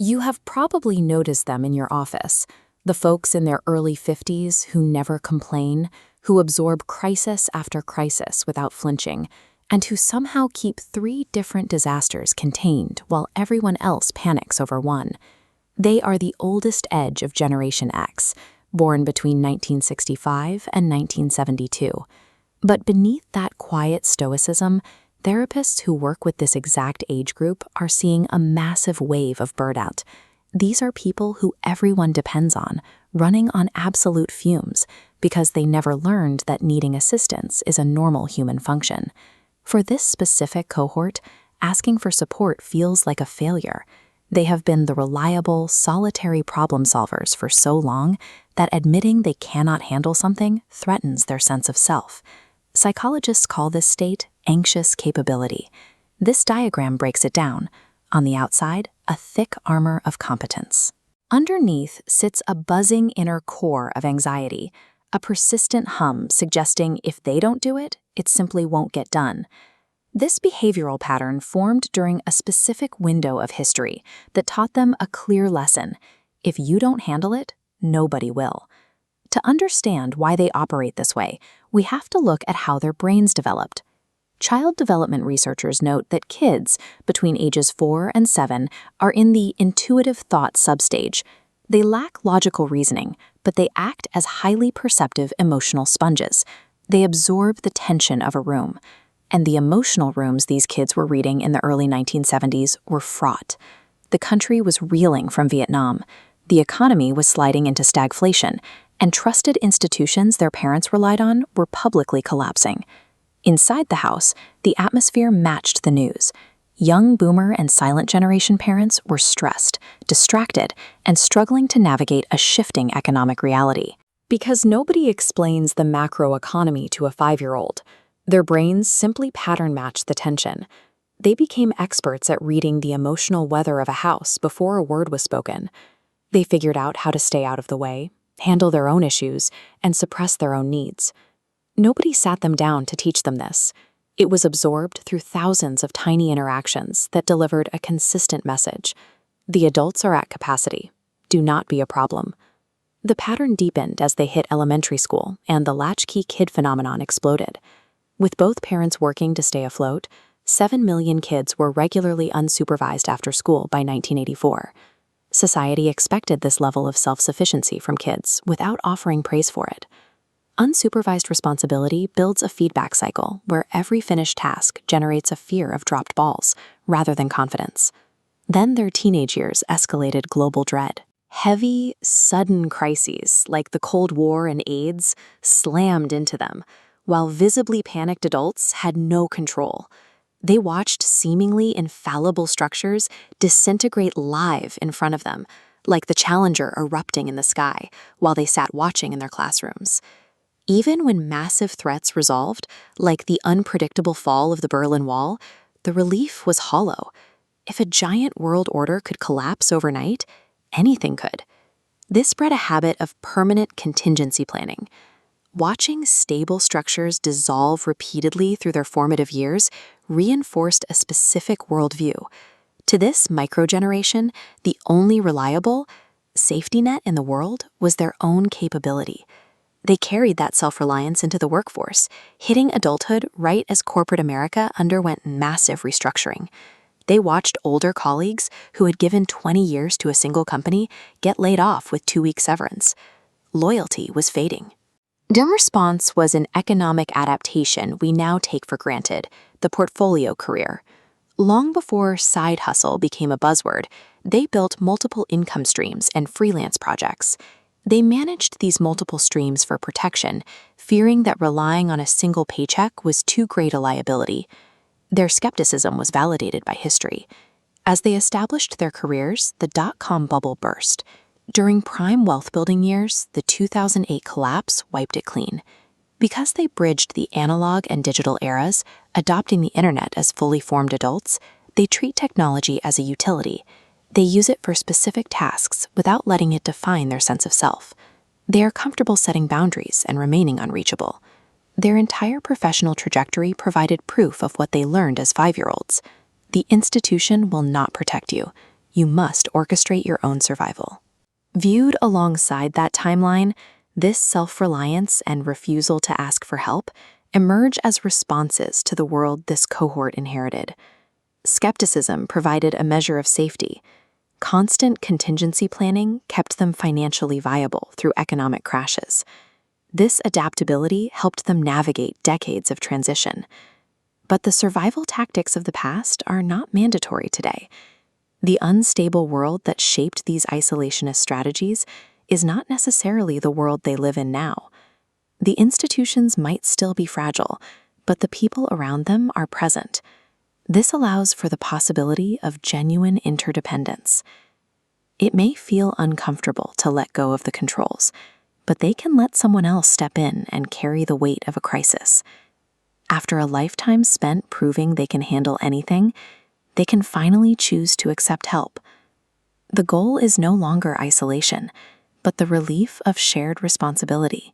You have probably noticed them in your office, the folks in their early 50s who never complain, who absorb crisis after crisis without flinching, and who somehow keep 3 different disasters contained while everyone else panics over one. They are the oldest edge of Generation X, born between 1965 and 1972. But beneath that quiet stoicism, therapists who work with this exact age group are seeing a massive wave of burnout. These are people who everyone depends on, running on absolute fumes, because they never learned that needing assistance is a normal human function. For this specific cohort, asking for support feels like a failure. They have been the reliable, solitary problem solvers for so long that admitting they cannot handle something threatens their sense of self. Psychologists call this state anxious capability. This diagram breaks it down. On the outside, a thick armor of competence. Underneath sits a buzzing inner core of anxiety, a persistent hum suggesting if they don't do it, it simply won't get done. This behavioral pattern formed during a specific window of history that taught them a clear lesson. If you don't handle it, nobody will. To understand why they operate this way, we have to look at how their brains developed. Child development researchers note that kids between ages 4 and 7 are in the intuitive thought substage. They lack logical reasoning, but they act as highly perceptive emotional sponges. They absorb the tension of a room. And the emotional rooms these kids were reading in the early 1970s were fraught. The country was reeling from Vietnam. The economy was sliding into stagflation, and trusted institutions their parents relied on were publicly collapsing. Inside the house, the atmosphere matched the news. Young boomer and silent generation parents were stressed, distracted, and struggling to navigate a shifting economic reality. Because nobody explains the macroeconomy to a 5-year-old, their brains simply pattern match the tension. They became experts at reading the emotional weather of a house before a word was spoken. They figured out how to stay out of the way, handle their own issues, and suppress their own needs. Nobody sat them down to teach them this. It was absorbed through thousands of tiny interactions that delivered a consistent message. The adults are at capacity. Do not be a problem. The pattern deepened as they hit elementary school, and the latchkey kid phenomenon exploded. With both parents working to stay afloat, 7 million kids were regularly unsupervised after school by 1984. Society expected this level of self-sufficiency from kids without offering praise for it. Unsupervised responsibility builds a feedback cycle where every finished task generates a fear of dropped balls rather than confidence. Then their teenage years escalated global dread. Heavy, sudden crises like the Cold War and AIDS slammed into them, while visibly panicked adults had no control. They watched seemingly infallible structures disintegrate live in front of them, like the Challenger erupting in the sky while they sat watching in their classrooms. Even when massive threats resolved, like the unpredictable fall of the Berlin Wall, the relief was hollow. If a giant world order could collapse overnight, anything could. This bred a habit of permanent contingency planning. Watching stable structures dissolve repeatedly through their formative years reinforced a specific worldview. To this microgeneration, the only reliable safety net in the world was their own capability. They carried that self-reliance into the workforce, hitting adulthood right as corporate America underwent massive restructuring. They watched older colleagues who had given 20 years to a single company get laid off with 2-week severance. Loyalty was fading. Their response was an economic adaptation we now take for granted, the portfolio career. Long before side hustle became a buzzword, they built multiple income streams and freelance projects. They managed these multiple streams for protection, fearing that relying on a single paycheck was too great a liability. Their skepticism was validated by history. As they established their careers, the dot-com bubble burst. During prime wealth-building years, the 2008 collapse wiped it clean. Because they bridged the analog and digital eras, adopting the internet as fully formed adults, they treat technology as a utility. They use it for specific tasks without letting it define their sense of self. They are comfortable setting boundaries and remaining unreachable. Their entire professional trajectory provided proof of what they learned as 5-year-olds. The institution will not protect you. You must orchestrate your own survival. Viewed alongside that timeline, this self-reliance and refusal to ask for help emerge as responses to the world this cohort inherited. Skepticism provided a measure of safety. Constant contingency planning kept them financially viable through economic crashes. This adaptability helped them navigate decades of transition. But the survival tactics of the past are not mandatory today. The unstable world that shaped these isolationist strategies is not necessarily the world they live in now. The institutions might still be fragile, but the people around them are present. This allows for the possibility of genuine interdependence. It may feel uncomfortable to let go of the controls, but they can let someone else step in and carry the weight of a crisis. After a lifetime spent proving they can handle anything, they can finally choose to accept help. The goal is no longer isolation, but the relief of shared responsibility.